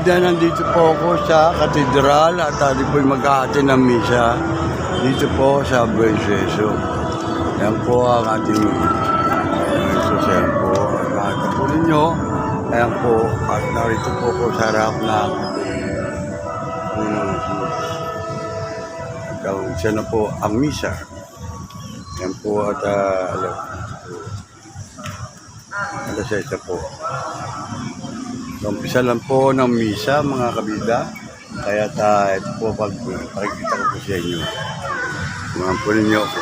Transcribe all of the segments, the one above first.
kabida, nandito po ako sa katedral at atin po'y mag-aatin ng misa dito po sa Buenseso. Yan po ang ating Jesus. Yan po ang nakita po ninyo. Ayan po, at narito po ako sa harap ng siya na po ang misa. Yan po at alas 6 po. Umpisa lang po ng misa mga kabida. Kaya ito po pakikita ko po sa inyo. Mga po ninyo po.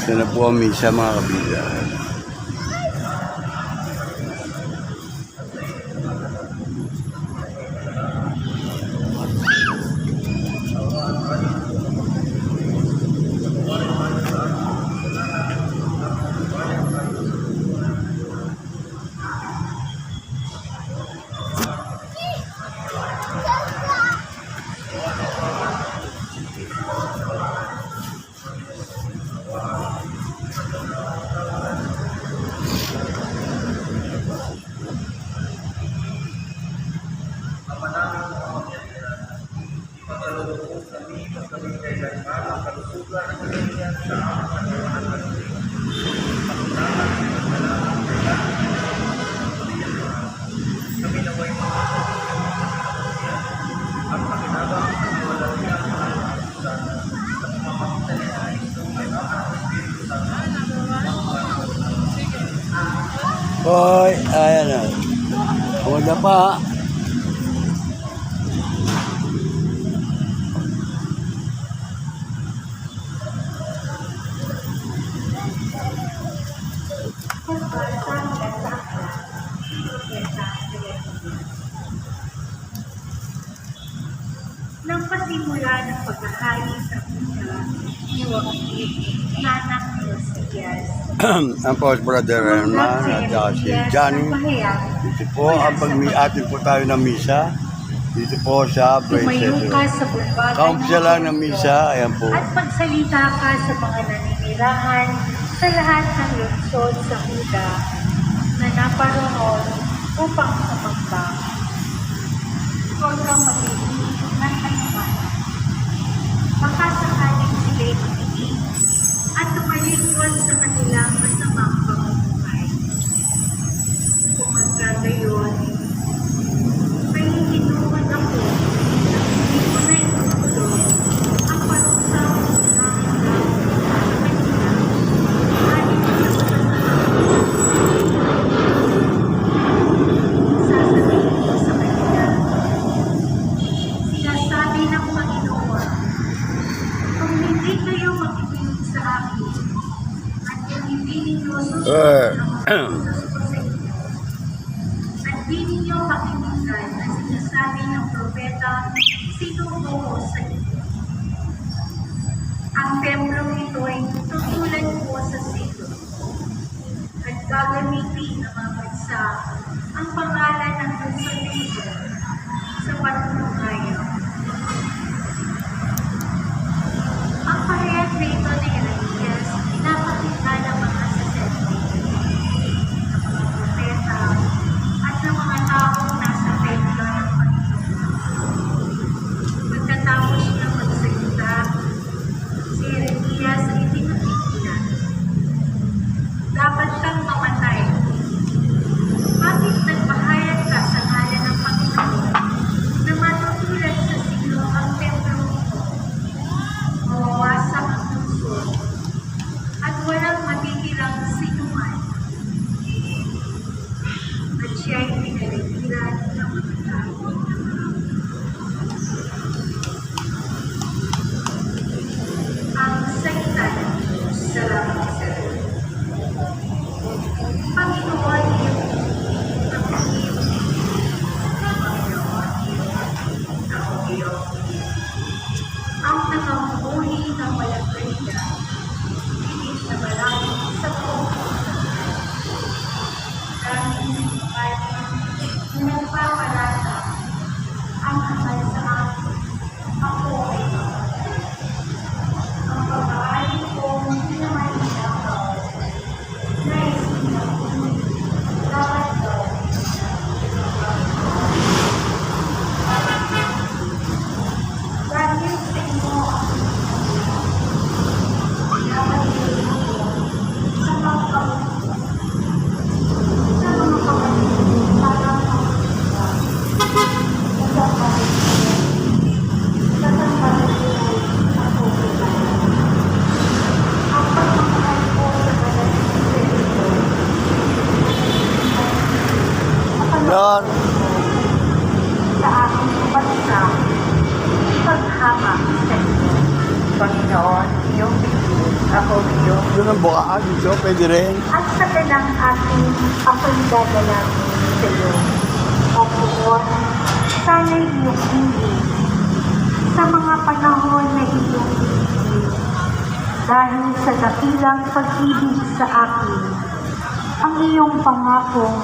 Ito na po ang misa mga kabida. Hoy, ayan na. Huwag na pa. Nang pasimula ng pagkakain sa una, ni Joaquin, anak ni Josias. Ang po brother Herman at si Johnny. Dito po ang atin po tayo ng misa. Dito po sa Tumayo Buenseso. ka sa bulwagan Kaumpisa lang ng misa. Ayan po. at magsalita ka sa mga naninirahan sa lahat ng lungsod sa Huda na naparoon upang sumambang. Huwag kang mag-iisip ng anuman. Baka sakaling sila'y makinig at tumalikod sa kanilang masamang pamumuhay. Kung magkagayon, may hinuman ako na hindi ko na itutulog ang parusaw na hanggang sa kanila. Aling sa sasabihin ko sa kanila. Sinasabi ng Panginoon, kung hindi kayo makikinig sa akin, at kung hindi ninyo susunod ang utos ko sa inyo, at di ninyo pakinggan ang sinasabi ng propeta, sinubuho sa inyo. Ang templong ito ay tutulad po sa sito, at gagamitin ng mga bansa ang pangalan ng lungsod nito sa patnubayan. Ang pahayag na ito ni Jeremias, pinapakita ng mga sasabi, ng mga propeta, at ng mga taong nasa templo ng Panginoon. Pagkatapos niya magsalita, si Jeremias ay tinatigilan. Dapat kang mamatay. Bakit nagpahayag ka sa ngalan ng Panginoon na matutulad sa silo ang templo mo? Mawawasak ang lungsod at walang matitirang sinuman. At siya'y pinaligiran ng mga tao. Ang salita ng Diyos. Salamat sa Diyos. Panginoon, ang iyong Panginoon, ang iyong ang nangamuhi ng walang kalida, higit na malalim sa buong dahil sinipan na nagpapalata ang kapal sa akin, ako ay mamatay. Ang pag-aari ko Yan. sa aking bansa, paghamak sa iyo. Panginoon, iyong bigay, ako iyong Yun ang bukaan dito. Pwede rin. at sa ganang aking ako'y dadalangin sa iyo. O Poon, sana'y iyong ingin sa mga panahon na iyong ibigin. Dahil sa dakilang pag-ibig sa akin, ang iyong pangakong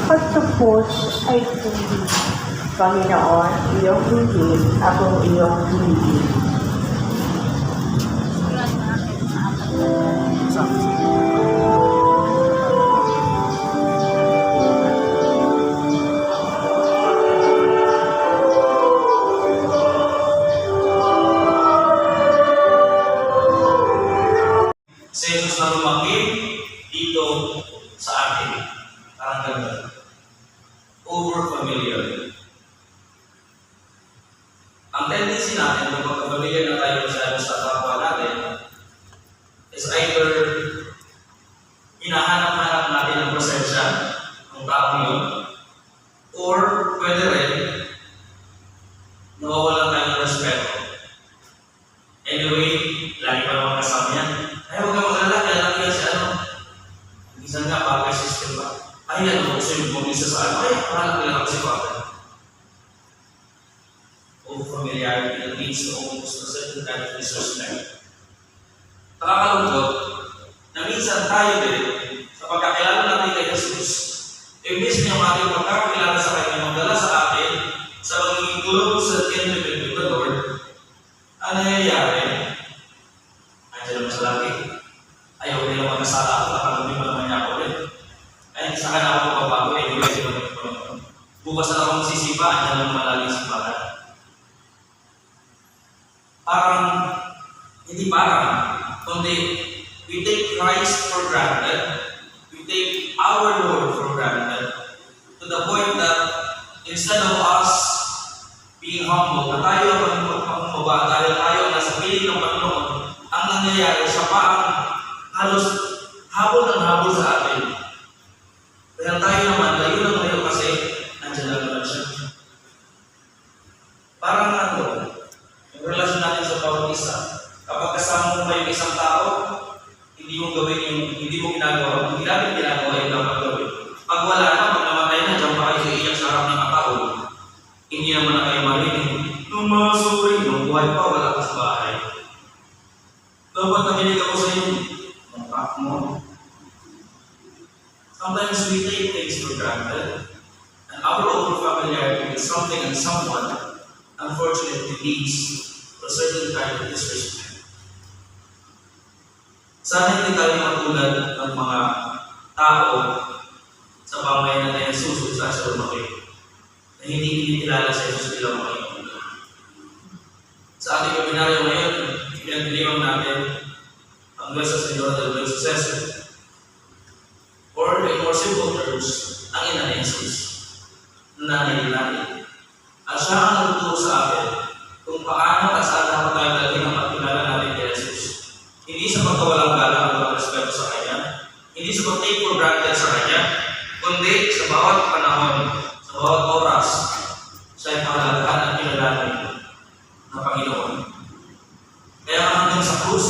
pagtupos ay tuloy. Panginoon, iyong ingin, akong iyong ingin. Sa Jesus na lumaki dito sa atin. Parang ganda. Over familiar. Ang tendency natin kung magka-familiar na tayo masyado sa kapwa natin is either hinahanap-hanap natin ang presensya ng taong yun, or pwede rin nawawalan tayo ng respeto. Anyway, lagi pa naman kasama yan. Ay, huwag kang mag-alala, kaya lang yan si ano. Minsan nga, bagay system ba? Ay, ano, gusto yung bumisa sa ano. Ay, parang lang ako si Papa. Over familiarity that leads to almost a certain kind of disrespect. Nakakalungkot na minsan tayo din, sa pagkakilala natin kay Jesus, imbis niya ating pagkakilala sa kanya, magdala sa atin, sa magiging tulog sa kingdom of the Lord, ano nangyayari? Andiyan naman sa lagi. Ayaw nila magkasala at nakalabi pa naman niya ako rin. Ay, saan na ako magbabago? Anyway, di ba naman? Bukas na ako magsisipa, andiyan naman malaging sipahan. Parang, hindi parang, kundi we take Christ for granted, we take our Lord for granted, to the point that instead of us being humble, na tayo ang pagpapababa, dahil tayo nasa piling ng Panginoon, ang nangyayari, siya pa ang halos habol ng habol sa atin. Kaya tayo naman, layo kasi, nandiyan lang naman siya. Parang ano, yung relasyon natin sa bawat isa, kapag kasama mo pa yung isang tao, hindi mo gawin yung, hindi mo ginagawa, hindi natin ginagawa yung dapat gawin. Pag wala na, pag namatay na, dyan pa kayo iiyak sa harap ng katao. Hindi naman na kayo marinig. Nung mga suri, nung buhay pa, wala ka sa bahay. Dapat nakinig ako sa iyo, ang pak mo. Sometimes we take things for granted, and our over-familiarity with something and someone unfortunately leads to a certain kind of disrespect. Sana hindi tayo matulad ng mga tao sa pamayanan na Jesus sa lumaki, na hindi kinikilala sa Jesus bilang Panginoon. Sa ating webinaryo ngayon, pinagdiliwang natin ang Nuestra Señora del Buen Suceso, or in more simple terms, ang ina ni Jesus, nanay natin. At siya ang nagtuturo sa atin kung paano at saan dapat tayo dalhin ang pagkilala natin kay Jesus. Hindi sa pagkawalang galang at walang respeto sa Kanya, hindi sa pag-take for granted sa Kanya, kundi sa bawat panahon, sa bawat oras, siya ay pahalagahan at kinalanin ng Panginoon. Kaya hanggang sa krus,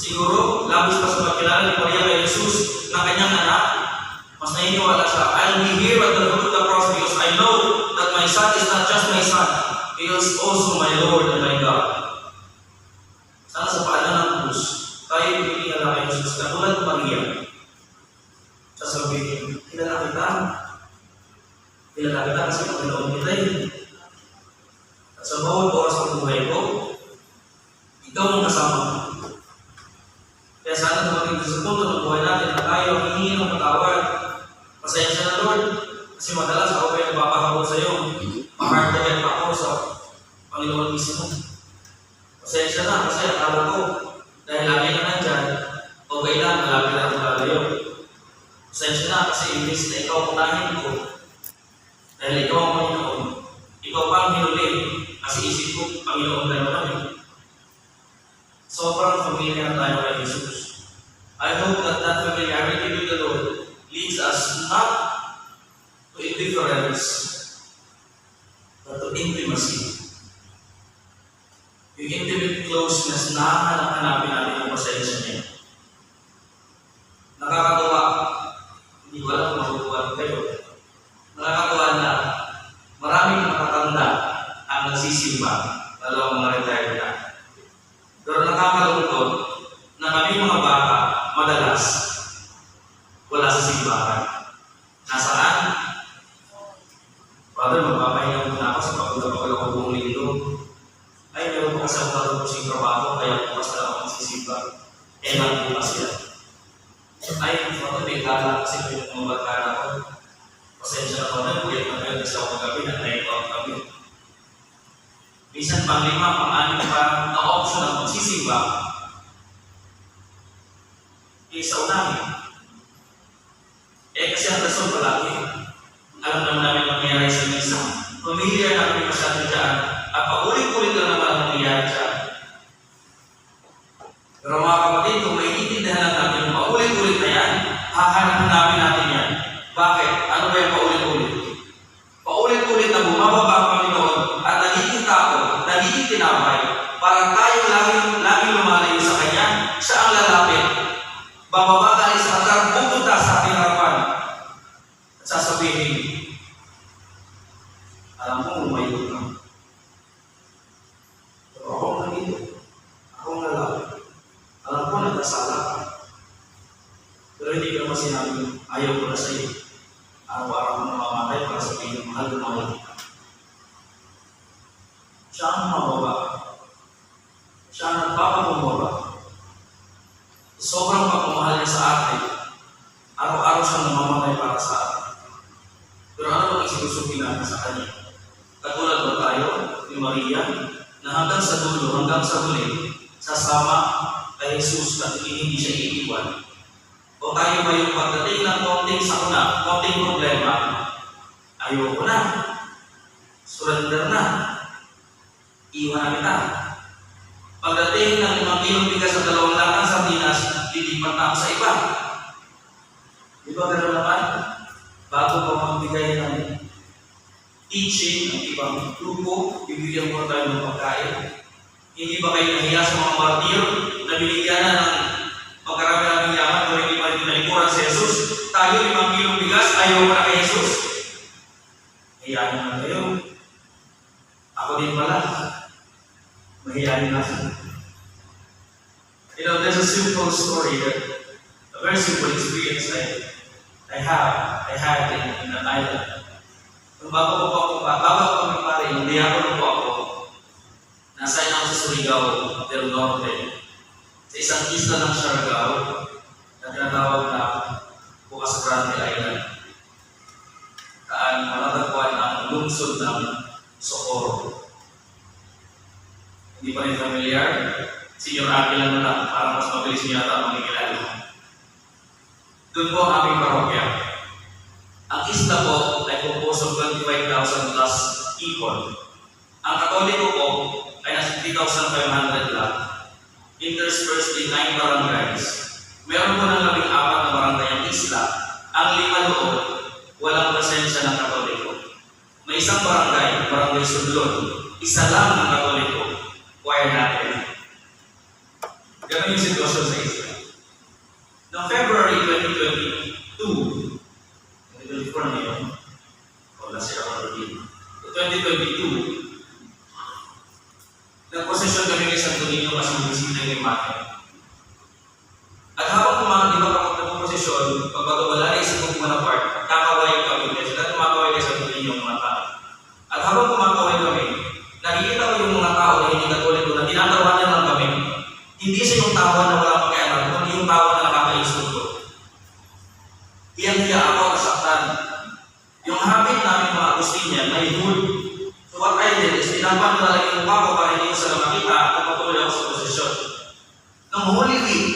siguro, labis pa sa pagkilala ni Maria kay Jesus na kanyang anak, mas naniniwala siya, I'll be here at the foot of the cross because I know that my son is not just my son, he is also my Lord and my God. Sana sa paanan ng krus, tayo pinigala kay Jesus, katulad ng Maria, sasabihin, kilala kita kasi Panginoon kita eh. At sa bawat oras ng buhay ko, ikaw ang kasama ko. Kaya sana dumating sa punto ng buhay natin na tayo ang hihingi ng patawad. Pasensya na Lord, kasi madalas ako kayo napapahabol sa iyo. Makartagan pa ako sa Panginoon mismo. Pasensya na kasi akala ko, dahil lagi na nandyan, okay lang, malapit na ang lalayo. Pasensya na kasi imbis na ikaw punahin ko, dahil ikaw ang Panginoon, ikaw pa ang hinulim, kasi isip ko, Panginoon tayo naman. Sobrang familiar tayo kay Jesus. I hope that familiarity with the Lord leads us not to indifference, but to intimacy. Yung intimate closeness na hanap-hanapin natin ang pasensya niya. Nakakatawa, hindi ko alam kung mabubuhan kayo. Nakakatawa na maraming matatanda ang nagsisimba, lalo ang mga retired na. Pero nakakalungkot na kami mga bata, madalas, wala sa simbahan. Nasaan? Father, magpapahinga muna ako sa pagkakawala ko buong linggo. Ay, meron po kasi ako natapos trabaho, kaya bukas na ako magsisimba. Bukas yan. Ay, Father, may gala kasi po yung mga barkada ko. Pasensya na Father, kuya na kayo kasi ako gabi, na night out kami. Minsan pang 5, pang 6 pa na option ang magsisimba. Sa unahin. Kasi ang rason palagi, alam naman namin mangyayari sa misa. Pamilya na kami masyado dyan, at paulit-ulit na naman ang nangyayari dyan. Pero mga kapatid, kung may itindahan lang natin yung paulit-ulit na yan, hahanapin natin yan. Bakit? Ano ba yung paulit-ulit? Paulit-ulit na bumababa ang Panginoon at nagiging tao, nagiging tinapay, para tayo laging lumalayo sa Kanya, siya ang lalapit. Bababa tayo sa altar, pupunta sa ating harapan. At sasabihin, alam mo, umayo ka. Pero ako ang nandito. Ako ang lalapit. Alam ko, nagkasala ka. Pero hindi ko naman sinabi, ayaw ko na sa iyo. Araw-araw ko namamatay para sabihin, mahal kita. Siya ang mababa. Siya ang nagpapabumaba. Sobrang pagmamahal niya sa atin, araw-araw siyang namamatay para sa atin. Pero ano ang isinusukin natin sa Kanya? Katulad ba tayo ni Maria, na hanggang sa dulo, hanggang sa huli, sasama kay Jesus at hindi siya iiwan? O tayo ba yung pagdating ng konting sakuna, konting problema, ayoko na, surrender na, iwan na kita. Pagdating ng 5 kilong bigas at 2 latang sardinas, lilipat na ako sa iba. Di ba gano'n naman? Bago pa magbigay ng teaching ng ibang grupo, bibigyan mo tayo ng pagkain. Hindi ba kayo nahiya sa mga martir na binigyan na ng pagkarami ng yaman kung hindi pa rin tinalikuran si Jesus? Tayo 5 kilong bigas, ayaw mo na kay Jesus. Hayaan na kayo. Ako din pala. Mahihayin natin. You know, there's a simple story a very simple experience I had in an island. Nung bago ko kami pare, hindi ako nasa ako sa Surigao del Norte. Sa isang isla ng Siargao, na tinatawag na Bukas Grande Island. Kaan matatagpuan ang lungsod ng Socorro. Hindi pa rin familiar? Senior Aquila na para mas mabilis niya yata makikilala. Doon po ang aming parokya. Ang isla po ay composed of 25,000 plus people. Ang Katoliko po ay nasa 3,500 lang. Interspersed in 9 barangays. Meron po ng 14 na barangay ang isla. Ang 5 doon, walang presensya ng Katoliko. May isang barangay, Barangay Sudlon. Isa lang ng Katoliko. Choir natin. Ganun yung sitwasyon sa Israel. Noong February 2022, 2024 na yun, wala siya ako rin. 2022, nagposesyon kami kay Santo Niño kasi bisita kay Mate. At habang di ba kapag nagposesyon, pag wala na isang kung part, kakaway kami kasi dahil kumakaway kay Santo Niño mga tao. At habang kumakaway kami, nakikita ko yung mga tao na hindi Katoliko na tinatawanan lang kami. Hindi siya yung tawa na wala pakialam, kundi yung tawa na nakakainsulto. Hiyang-hiya ako, nasaktan. Yung habit namin mga Agustinian, may hood. So what I did is, tinapan ko talaga yung mukha ko para hindi ko sila makita at patuloy ako sa posisyon. Noong Holy Week,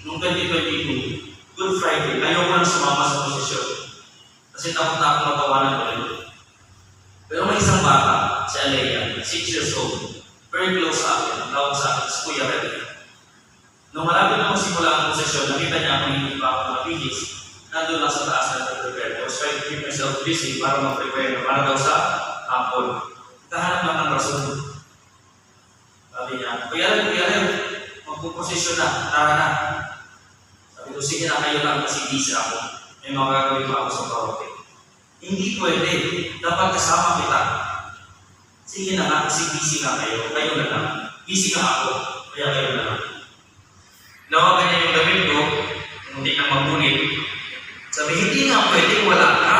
noong 2022, Good Friday, ayaw ko na sumama sa posisyon. Kasi takot na ako matawanan ulit. Pero may isang bata, si Alea, 6 years old, very close sa akin, tawag sa akin, si Kuya Red. Nung malapit na magsimula ang posisyon, nakita niya ako hindi pa ako nakabihis. nandun lang sa taas na prepare. I was trying to keep myself busy para mag-prepare, para daw sa hapon. Kahanap lang ng rason. Sabi niya, Kuya Ren, magpuposisyon na, tara na. Sabi ko, sige na kayo lang kasi busy ako. May mga gagawin pa ako sa karaoke. Hindi pwede. Dapat kasama kita. Sige na nga, kasi busy na kayo. Kayo na lang. Busy na ako. Kaya kayo na lang. Nawagan niya yung damit ko, hindi na magpunit. Sabi, hindi nga pwede, wala ka.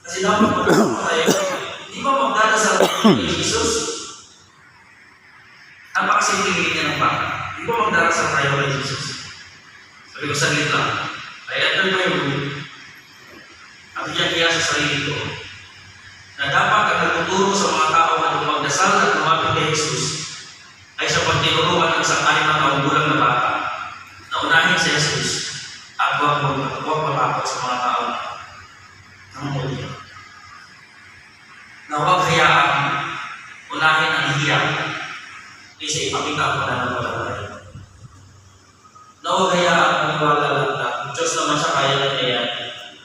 Kasi dapat magpunit tayo. Hindi ba magdadasal kay Jesus? Napakasimple niya ng baka. Hindi ba magdadasal tayo kay Jesus? Sabi ko, saglit lang. I entered my room at iyak-iyak sa sarili ko na dapat ang nagtuturo sa mga tao na magdasal at lumapit kay Jesus ay sa pagtinuruan ng isang 6 na taong gulang na bata na unahin si Jesus at huwag matakot sa mga tao ng muli. Na huwag hayaan unahin ang hiyak kaysa ipakita ang pananampalataya. Na huwag hayaan maniwala lang na Diyos naman siya kaya na niya yan.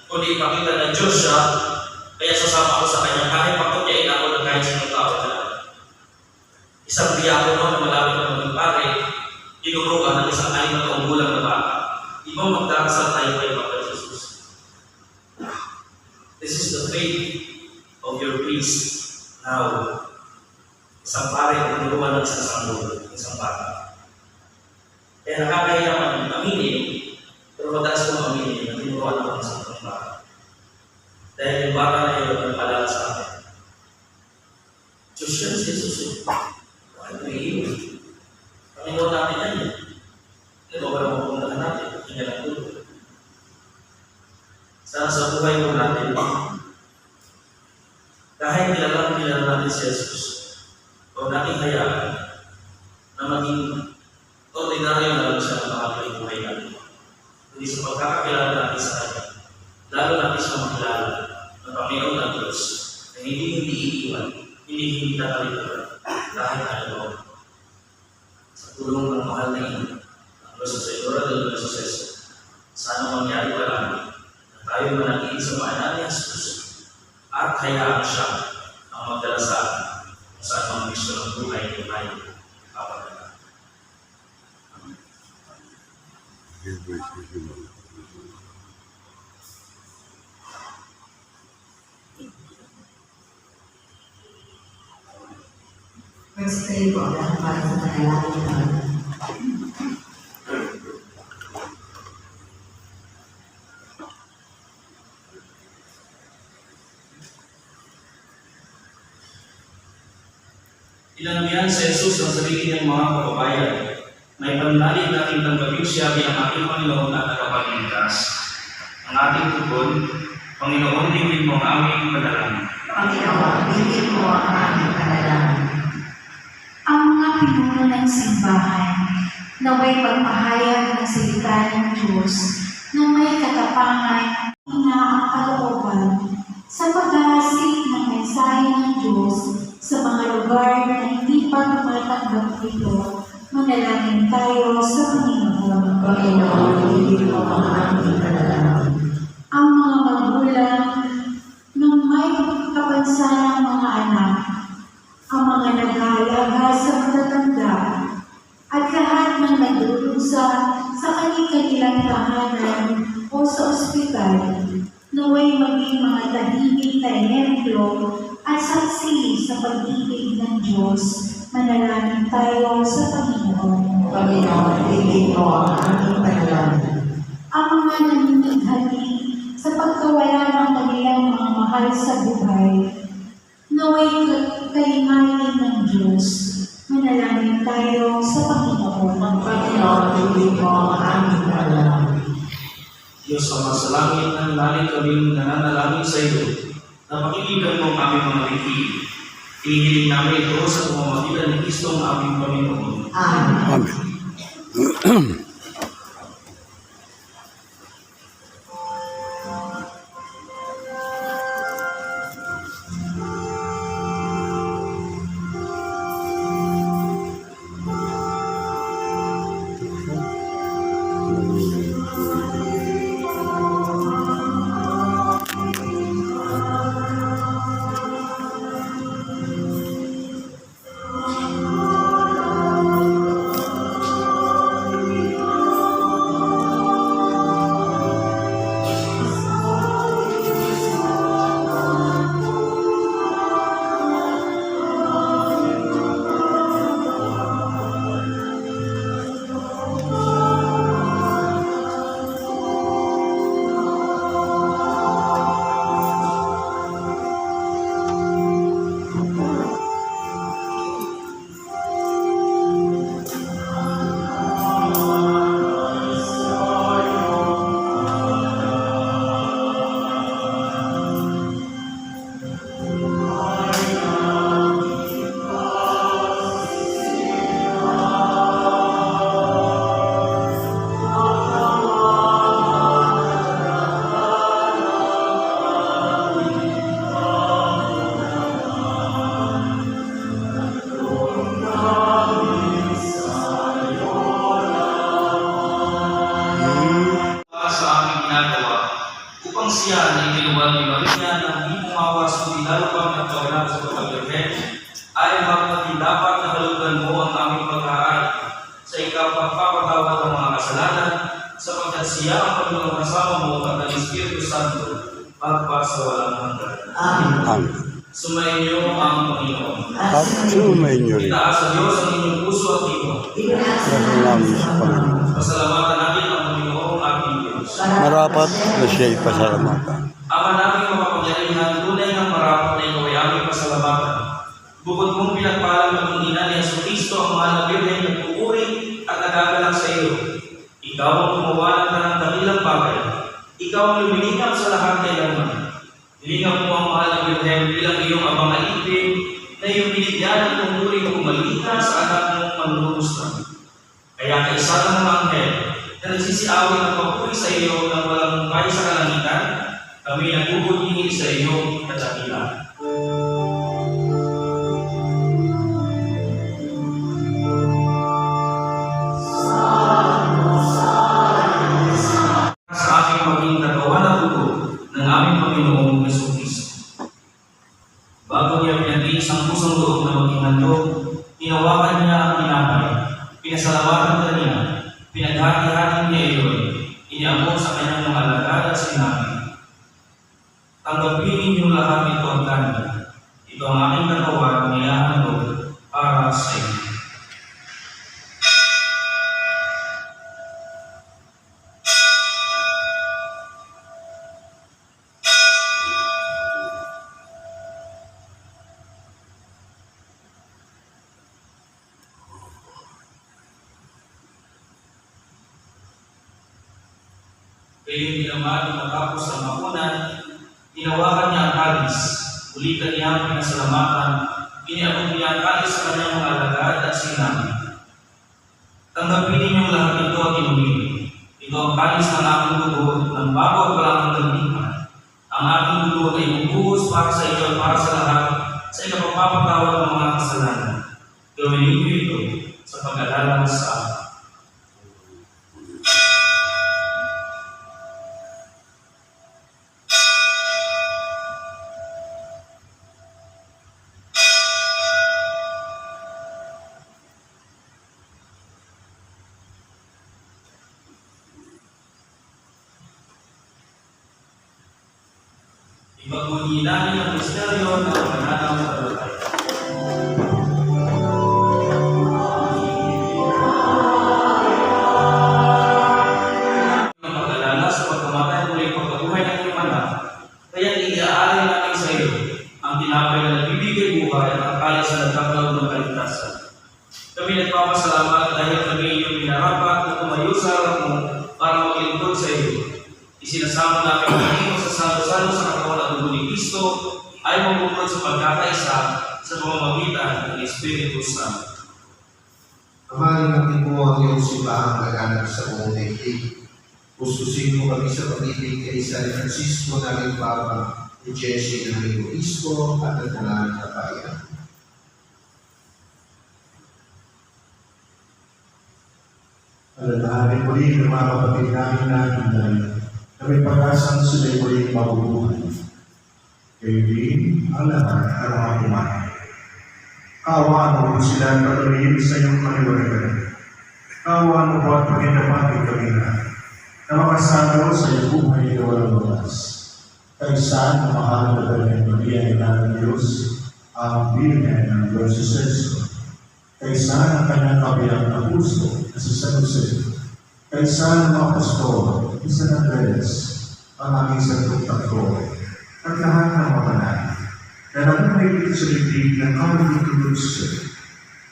Kundi ipakita na Diyos siya, kaya sasama ako sa kanya kahit pagkutyain ako ng kahit sinong tao dyan. Isang diakono na malapit na maging pare, tinuruan ng isang 6 na taong gulang na bata. Di ba magdarasal tayo kay Papa Jesus? This is the faith of your priest now. Isang pare, tinuruan ng isang sanggol, isang bata. Kaya nakakahiya man aminin, pero madalas kong aminin na tinuruan ako ng isang bata. Dahil yung bata na yun ang palala sa akin. Diyos yan si Jesus. Bakit may iyon? Panginoon natin yan yan. Ito ba naman pumuntahan natin? Hindi lang tulog. Sana sa buhay mo natin, kahit kilala natin si Jesus, huwag natin hayaan na maging ordinaryo na lang siya ang makakalimutan buhay natin. Hindi sa pagkakakilala natin sa Kanya, lalo natin siya makilala ng Panginoon ng Diyos na hindi iiwan, hindi tatalimutan kahit ano. Sa tulong ng mahal na ina, ang Diyos sa Senora del Suceso, sana mangyari pa lang na tayo manatili sa maanan ni Jesus at hayaan siya ang magdala sa atin sa anong gusto ng buhay ni tayo kapagana. First pray po dahil para sa panalangin namin. Inangyan sa Jesus ang sarili niyang mga kababayan na ipanalangin natin tanggapin siya bilang ating Panginoon at tagapagligtas. Ang ating tugon, Panginoon, tingin mo ang aming panalangin. Panginoon, tingin mo ang aming panalangin. Ang mga pinuno ng simbahan naway pagpahayag ng salita ng Diyos na may katapangan na ang kalooban sa pag-aasik ng mensahe ng Diyos sa mga lugar na hindi pa tumatanggap ito. Manalangin tayo sa Panginoon. Panginoon, tingin mo ang aming panalangin. Ang mga magulang ng may kapansanang mga anak, ang mga nag-aalaga sa matatanda, at lahat ng nagdurusa sa kanilang tahanan o sa ospital, naway maging mga tahimik na ehemplo at saksi sa pag-ibig ng Diyos. Manalangin tayo sa Panginoon. Panginoon, tingin mo ang aming panalangin. Ang mga naninighati sa pagkawala ng kanilang mga mahal sa buhay, naway kalingayin ng Diyos. Manalangin tayo sa Panginoon. Panginoon, tingin mo ang aming panalangin. Diyos ang sa langit, nananalig kami nananalangin sa iyo na pakinggan mo ang aming mga likhi. Hinihiling namin ito sa pamamagitan ni Kristo ang aming Panginoon. Amen. Amen. niya na hindi pumawas kundi lalo pang nagpaganap sa pagpaglagan, ay magpatidapat na halugan mo ang aming pag-aaral sa ikapagpapatawad ng mga kasalanan, sapagkat siya ang Panginoong kasama mo at ang Espiritu Santo, magpasawalang hanggan. Amen. Amen. Sumainyo ang Panginoon. At sumayin niyo rin. Itaas sa Diyos ang inyong puso at ibo. Kasi namin sa Panginoon. Pasalamatan natin ang Panginoong ating Diyos. Marapat na siya ipasalamatan. Ama namin makapangyarihan, tunay ng marapat na ikaw ay aming pasalamatan. Bukod mong pinagpalang ng ina ni Jesucristo ang mahal na Birhen na pupuri at nagagalak sa iyo. Ikaw ang gumawa ng tanang dakilang bagay. Ikaw ang lumilingap sa lahat kailanman. Nilingap mo ang mahal na Birhen bilang iyong abang alipin na iyong binigyan ng tungkulin na kumalita sa anak mong manlulumustan. Kaya kaisa ng mga anghel na nagsisiawit ng papuri sa iyo nang walang mungkay sa kalangitan, kami nagbubunyi sa iyong kadakilaan. Sa aking maging nagawa na dugo ng aming Panginoong Jesucristo. Bago niya pinagdiis ang pusong loob na maging handog, tinawakan niya ang tinapay, pinasalamatan ka niya, pinaghati-hati niya iyon, iniabot sa kanyang mga alagad at sinabi, tanggapin ninyong lahat ito ang kanin. Ito ang aking katawan na iahandog para sa inyo. Kayong dinamati matapos ang makunan, tinawakan niya ang kalis, ulitan niya ang pinasalamatan, iniabot niya ang kalis sa kanyang mga alagad at sinabi, tanggapin ninyong lahat ito at inumin. Ito ang kalis ng aking dugo ng bago at walang hanggang. Ang aking dugo ay bubuhos para sa inyo at para sa lahat sa ikapagpapatawad ng mga kasalanan. Gawin ninyo ito sa pag-alala sa akin. Ipagbunyi namin ang misteryo ng pananampalataya. Ang pag-alala sa pagkamatay muli pagkabuhay ng iyong anak, kaya iaalay namin sa iyo ang tinapay na nagbibigay buhay at ang kaya sa nagkakaroon ng kaligtasan. Kami nagpapasalamat dahil kami iyong minarapat na tumayo sa harap mo para maglingkod sa iyo. Isinasama namin ang iyong sa salo-salo sa katawan at dugo ni Kristo ay mabukod sa pagkakaisa sa pamamagitan ng Espiritu Santo. Amahan natin mo ang iyong simbahang laganap sa buong daigdig. Pustusin mo kami sa pag-ibig kay San Francisco naming Papa, ni Jesse naming Obispo at ang Tanang Kapayan. Alalahanin muli ng mga kapatid namin na hinday na may pag-asang sila'y muling mabubuhay. Kayo din ang lahat ng mga kumain. Kaawaan mo kung sila ang patuloyin sa iyong kaliwanagan. Kaawaan mo po at pagkinapatin kami na makasalo sa iyong buhay na walang wakas. Kaysa na mahal na Birhen Maria ng Diyos, ang Birhen ng Diyos Jesucristo. Kaysa ng kanyang kabilang na puso na si San Jose. Kaysa ng mga pastor, ni San Andres, ang aming santong takbo, at lahat ng mga banal. Na nabuhay sa libig ng kalulutulot siya.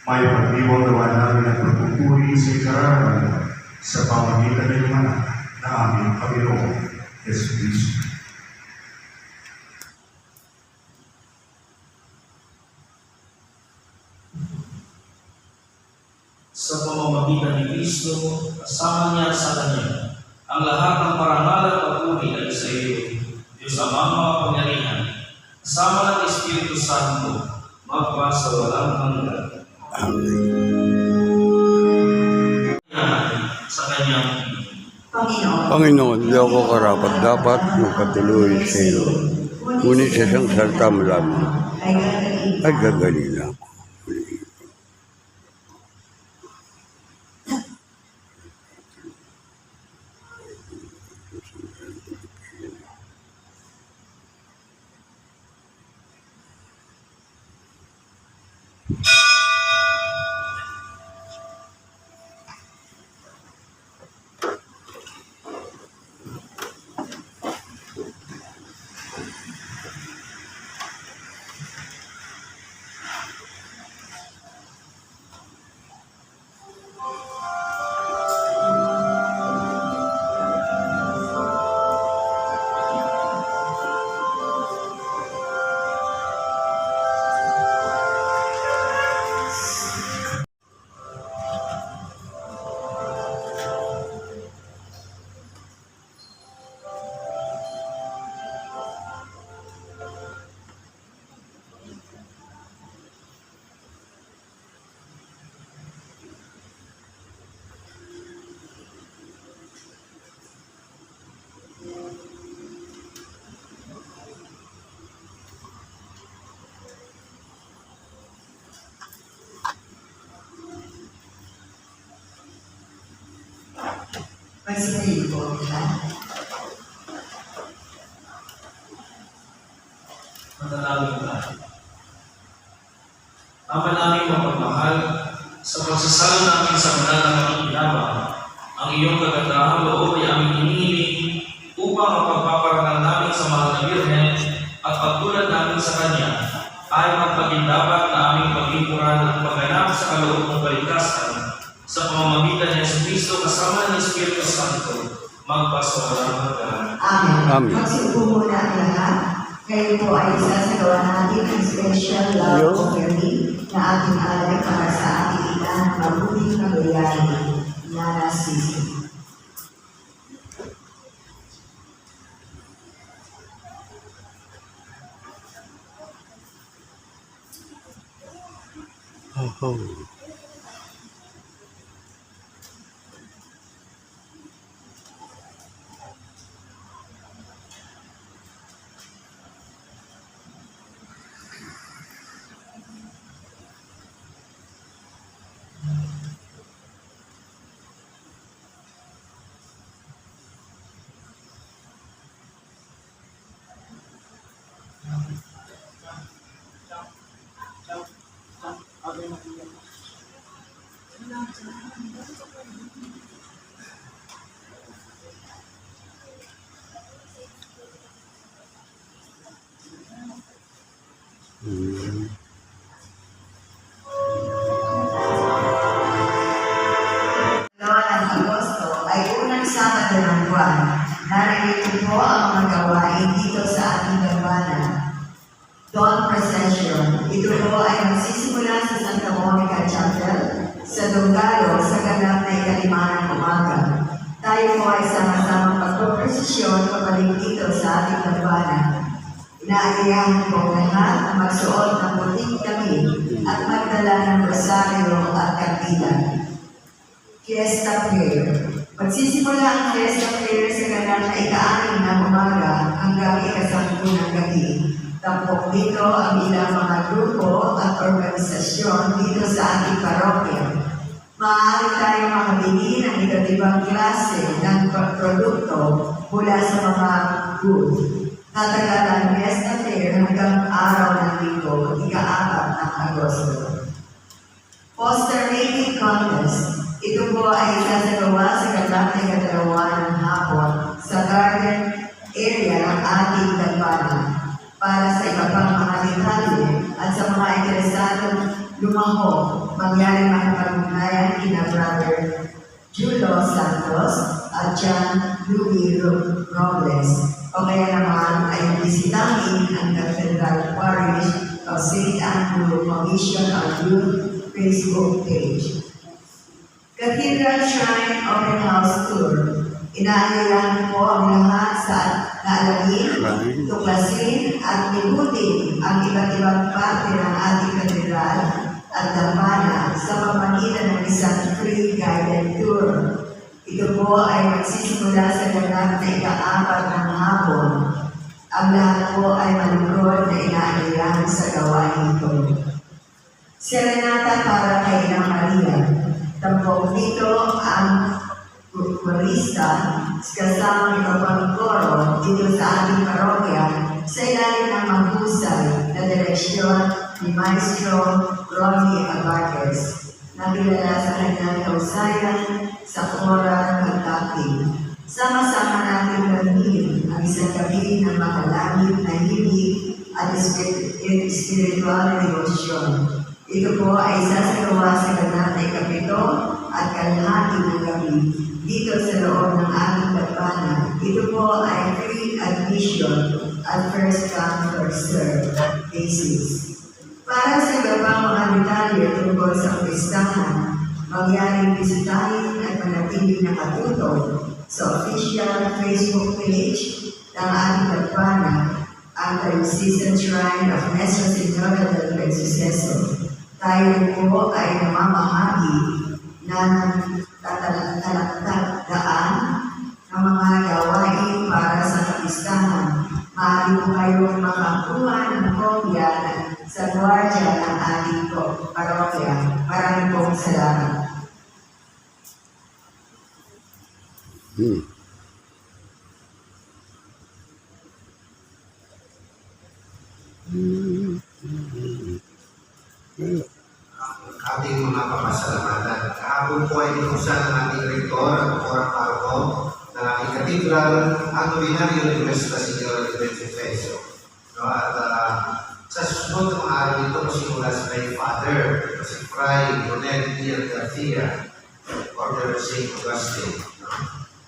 May pagdiwang nawa namin ang pagpupuri sa ikararan sa pamagitan ng anak na aming Panginoon, Yesu Cristo. Sa pamamagitan ni Kristo, kasama niya sa Kanya, ang lahat ng parangal at papuri ay sa iyo, Diyos Amang makapangyarihan, kasama ng Espiritu Santo, magpasawalang hanggan. Amen. Sa Kanyang Panginoon, Panginoon, di ako karapat dapat magpatuloy sa iyo. Ngunit sa isang salita mo lamang, ay gagaling na ako. Magsasayin po kita. Manalangin ka. Ama namin mapagmahal, sa pagsasalo namin sa banal na pakikilama, ang iyong kagandahang loob ay aming hinihiling upang ang pagpaparangal namin sa mahal na Birhen at pagtulad namin sa Kanya ay magpagindapat na aming paglingkuran at pagganap sa kaloob ng kaligtasan sa pamamagitan ni Jesucristo kasama ng Espiritu Santo, magpasawalang hanggan. Amen. Amen. Magsiupo muna ang lahat. Ngayon po ay isasagawa natin ang special love offering na ating alay para sa ating ina na mabuting nangyayari na nasisi. Oh. Ng Agosto ay unang Sabado ng buwan. Narito po ang mga gawain dito sa ating dambana. Dawn Procession. Ito po ay magsisimula sa Santa Monica Chapel sa Dongalo sa ganap na ika-5 ng umaga. Tayo po ay sama-sama pagpoprosesyon pabalik dito sa ating dambana. Inaagayahan po lahat na magsuot ng puting damit at magdala ng rosaryo at kandilan. Fiesta Prayer. Magsisimula ang Fiesta Prayer sa ganap na ika-6 ng umaga hanggang ika-10 ng gabi. Tampok dito ang ilang mga grupo at organisasyon dito sa ating parokya. Maaari tayong makabili ng iba't ibang klase ng produkto mula sa mga booth. Tatagal ang Fiesta Fair hanggang araw ng linggo, ika-4 ng Agosto. Poster making contest. Ito po ay isasagawa sa ganap na ika-2 ng hapon sa garden area ng ating dambana. Para sa iba pang mga detalye at sa mga interesadong lumahok, mangyaring makipag-ugnayan kina Brother Julo Santos at John Louis Robles. O kaya naman ay bisitahin ang Cathedral Parish of St. Andrew Commission on Youth Facebook page. Cathedral Shrine Open House Tour. Inaalayan po ang lahat sa naalagin, tuklasin at libutin ang iba't ibang parte ng ating katedral at dambana sa pamamagitan ng isang free guided tour. Ito po ay magsisimula sa ganap na ika-4 ng hapon Ang lahat po ay malungkot na inaalihan sa gawain ito. Serenata para kay Ina Maria. Tampok dito ang kurista kasama ito pang koro dito sa ating parokya sa ilalim ng mahusay na direksyon ni Maestro Romy Abarquez na kilala sa kanyang kausayan sa oral conducting. Sama-sama natin gamitin ang isang gabi ng makalangit na himig at espiritual na devosyon. Ito po ay sasagawa sa ganap na ikapito at kalahati ng gabi dito sa loob ng ating dambana. Ito po ay free admission at first come, first serve basis. Para sa iba pang mga detalye tungkol sa pistahan, mangyaring bisitahin at manatiling nakatutok sa official Facebook page ng ating dambana, ang Diocesan Shrine of Nuestra Señora del Buen Suceso. Tayo po ay namamahagi ng tatalagdaan ng mga gawain para sa kapistahan. Maaari po kayong makakuha ng kopya sa gwardiya ng ating parokya. Maraming pong salamat. Ating mga papasalamatan. Kahapon po ay inuusan ng ating rektor at korang paroko ng ating katedral ang ordinaryo ni Nuestra Señora del Buen Suceso. At sa susunod ng mga araw ito, masimula sa may Father, si Fray Ronel Díaz Garcia, Order of St. Augustine.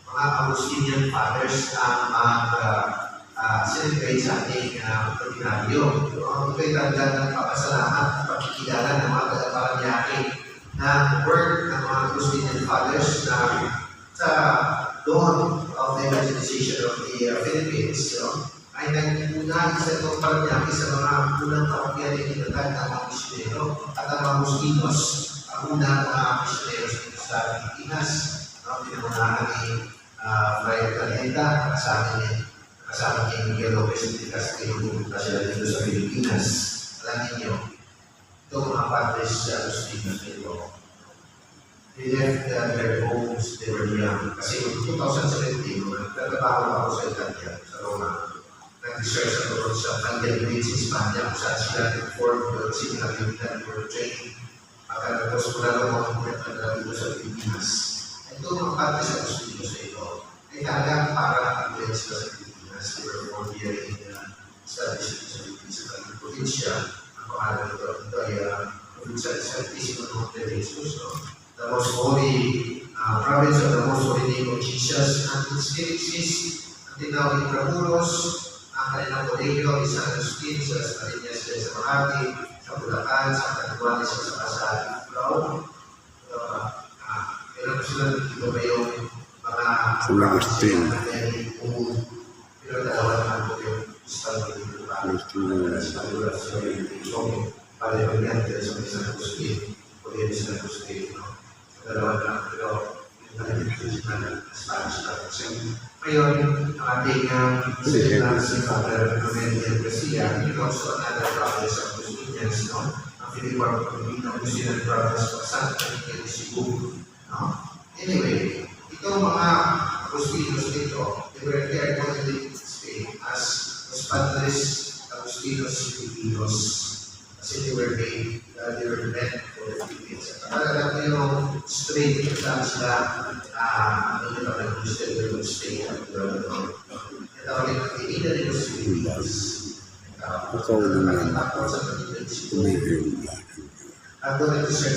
Mga Augustinian Fathers ang celebrate sa ating ordinaryo. Ito'y tagdan ng papasalamat at pakikilala ng mga tagapanganyari ng work ng mga Augustinian Fathers na sa dawn of the evangelization of the Philippines ay nagmuna isa itong paranyaki sa mga unang kapagyan na itinatag ng mga misyonero at ang mga Agustinos, ang unang mga misyonero sa Pilipinas. Pinangunahan ni Fray Caleta, kasama ni Miguel Lopez de Castillo, pumunta sila dito sa Pilipinas. Alam ninyo, itong mga padres sa Agustinos nito, they left their homes, they were young. Kasi 2017, nagtatrabaho ako sa Italia, sa Roma. Nag-research ako sa Candia Village sa Espanya, kung saan sila nag-form, sila nag-form for training. Pagkatapos ko na lang ako dito sa Pilipinas. Ito mga padres sa Agustinos na ito, ay talagang para ang sila sa Pilipinas. They were born here in establishment sa Pilipinas sa kanyang probinsya. Ang pangalan ito ay probinsya sa Santísimo Monte de Jesus, the most holy province of the most holy name of Jesus, and it still exists until now in Tramuros. Ang kanilang kolegyo is San Agustin, sa Las Marinas, sa Makati, sa Bulacan, sa Caguanes, sa Pasay, Ifrao. Kailan po sila dito ba yung mga San Agustin. pero dalawa naman po yung San Agustin. Pare-pagyan sa San Agustin, o din sa San Agustin. Dalawa lang, pero yung talagang na Spanish na. Ngayon, ang ating seminar si Father Ronel Díaz Garcia, he also another province of Agustinians, ang Filipino Agustinian province of San Miguel de Cebu. Anyway, itong mga Agustinos dito, they were there only in Spain as Padres Agustinos Filipinos. Kasi they were meant for the Philippines. At talaga po yung straight saan sila ano nila nag-gusto they would stay at the ito ulit ang tinida nila sa Philippines. Ikaw naman, umihim lang. At doon ito sa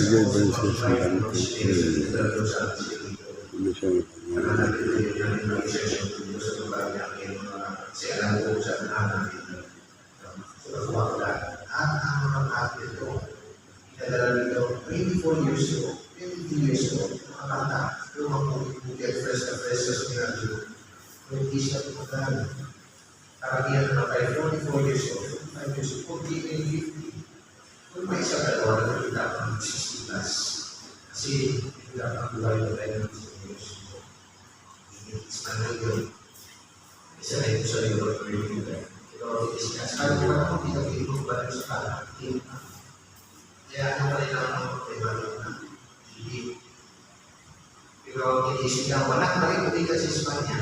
ang mga kapit ko, inadala nito 24 years old, 22 years old, mga bata, yung mga get fresh na fresh sa sinadyo, hindi siya tumagal. Karamihan naman tayo 44 years old, 45 years old, 40 and 50. Kung may isang dalawa na nakita ko ng 60 plus, kasi hindi lang ang buhay na tayo ng 60 years old. It's not yun. Isa na ito sa iyo, mo, hindi ka pinipong ba sa kalahati. Kaya ano pa rin ang mga kaibalan na hindi. Pero hindi sila walang balik-balik sa Espanya.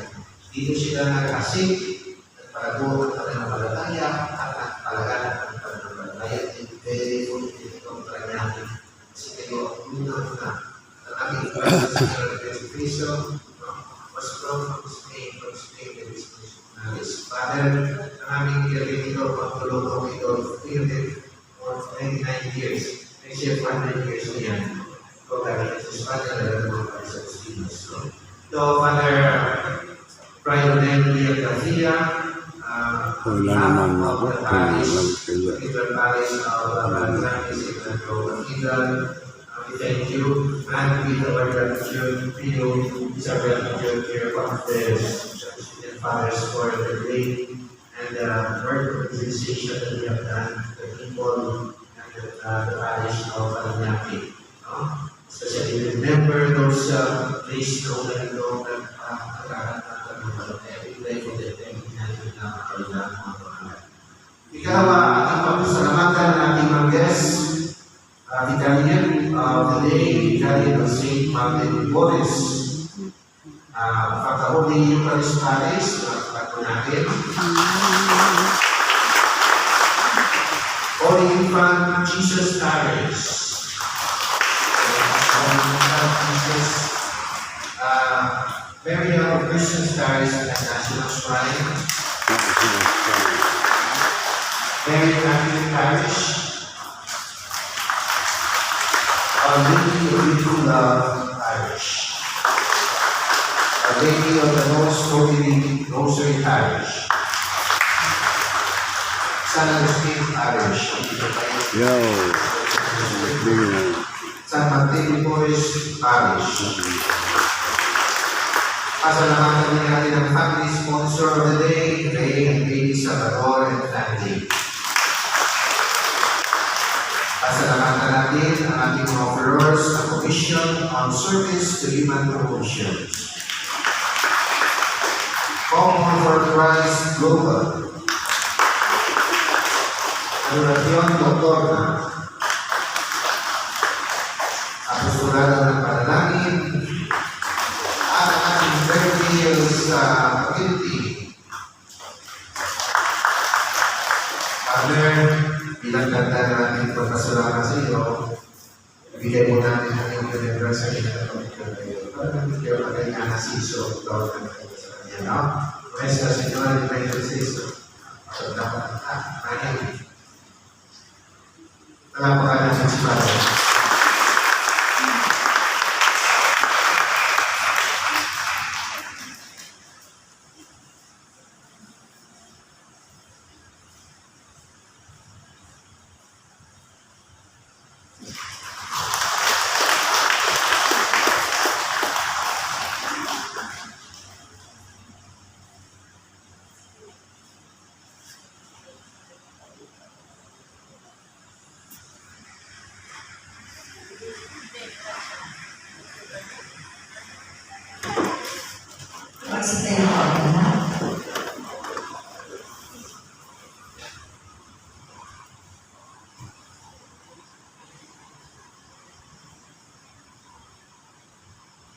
Dito sila nag-asik at palago at pananampalataya at palagan at pananampalataya. Very good itong natin. Kasi kayo, una-una. At aming Kristo was from Spain, there is missionaries. Father, ang aming galing ito, pagtulong ito, 99 years. Next year, 100 years na yan. So, dahil sa Espanya, nalalang mga sa Pinas. So, Father Brian Nelly Garcia, Wala naman ako. Kailangan kaya. Cathedral Parish of Balazanis in the Cathedral. We thank you, and with our gratitude to you, Isabel, your fathers for the great and the work of organization that we have done, the people and the parish of Paranaque. Especially remember those days na ulan na every day for the thing natin na kailangan mga pangalan. Ikalawa, ating pagpasalamatan ng ating mga guests, Vicarian of the day, Vicarian of St. Martin Boris, Pagkahuli Eucharist Parish, pagkato natin. Holy Infant Jesus Parish, Mary of Christian Parish at National Shrine, Mary Catholic Parish, Our Lady of Beautiful Love Parish, Our Lady of the Most Holy Rosary Parish, San Agustin Parish, Yo. San Martin Boris Parish. Pasalamatan din natin ang family sponsor of the day, Ray and Baby Salvador and family. Pasalamatan natin ang ating offerers sa Commission on Service to Human Promotions. Common for Christ Global. Adoración Doctorna. Apostolado ng Panalangin. At ang ating birthday sa community. Father, bilang ganda na natin pagpasalamat sa iyo, bigay mo natin ang iyong anniversary na pagkakita kayo. Para namin kayo magkanya na siso, tawag na kayo sa kanya, no? Nuestra Señora de la Iglesia, pagdapat manin. Talapakan natin si Father. Magsitayo ako na.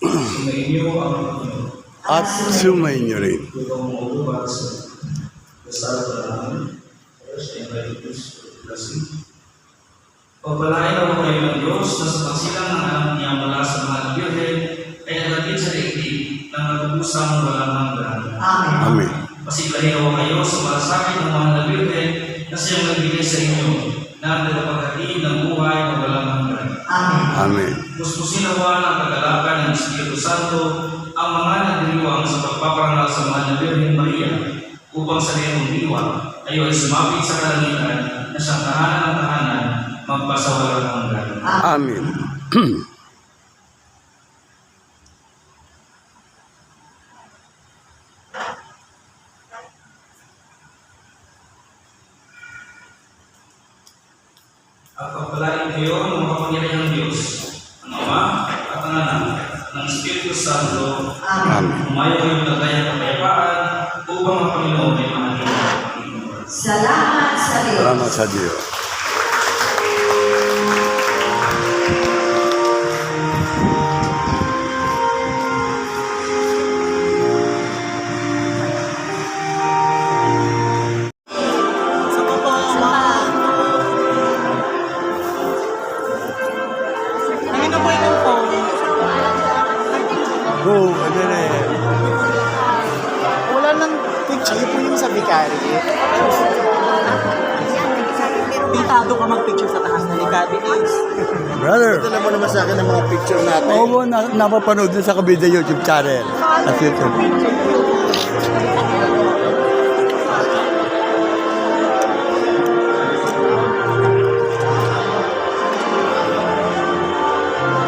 Sumainyo ang Panginoon. At sumainyo rin. Upang maulubat sa dasal namin, sa Invite Cristo, blessing. Pagpalain ako kayo ng Diyos na sa pagsilang ng anak niya mula sa mga birhen ay nagatid sa daigdig ng nag-uusang walang hanggan. Amen. Amen. Pasiglahin ako kayo sa malasakit ng mga nabirhen na siyang nagbigay sa inyo na ang tagapaghatid ng buhay na walang hanggan. Amen. Amen. Puspusin nawa ng kagalakan ng Espiritu Santo ang mga nagdiriwang sa pagpaparangal sa mga Birhen Maria upang sa iyong diwa ay sumapit sa kalangitan na siyang tahanan ng tahanan magpasawalang hanggan. Amen. At pagpalain kayo ng makapangyarihang Diyos, ang Ama at ang Anak ng Espiritu Santo. Amen. Umayo kayong lagay ang kapayapaan upang ang Panginoon ay mahalin. Salamat sa Diyos. sa Diyos. Kanina po yung phone. Go, kadere. Wala nang picture. Yun po yung sa Vicari. Titado ka mag-picture sa taas na Vicari. Brother. Dala mo naman sa akin ang mga picture natin. Oo, napapanood din sa Kabida YouTube channel. At YouTube.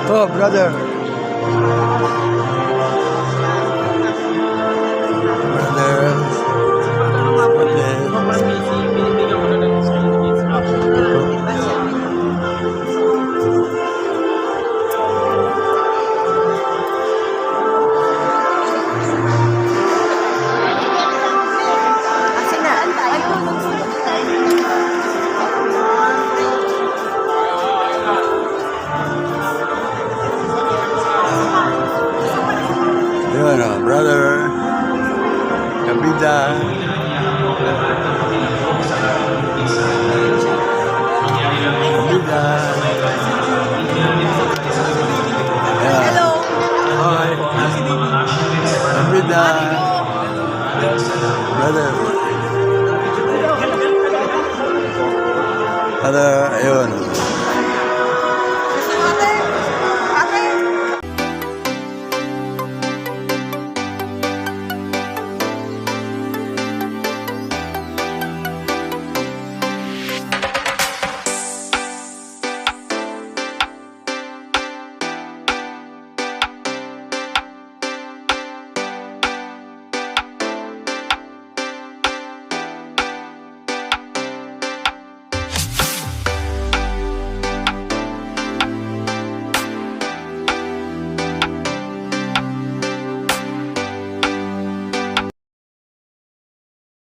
Oh, brother. Yun, oh, brother. Kabida. Kabida. Hello. Hi. Kabida. Brother. Brother, ayun.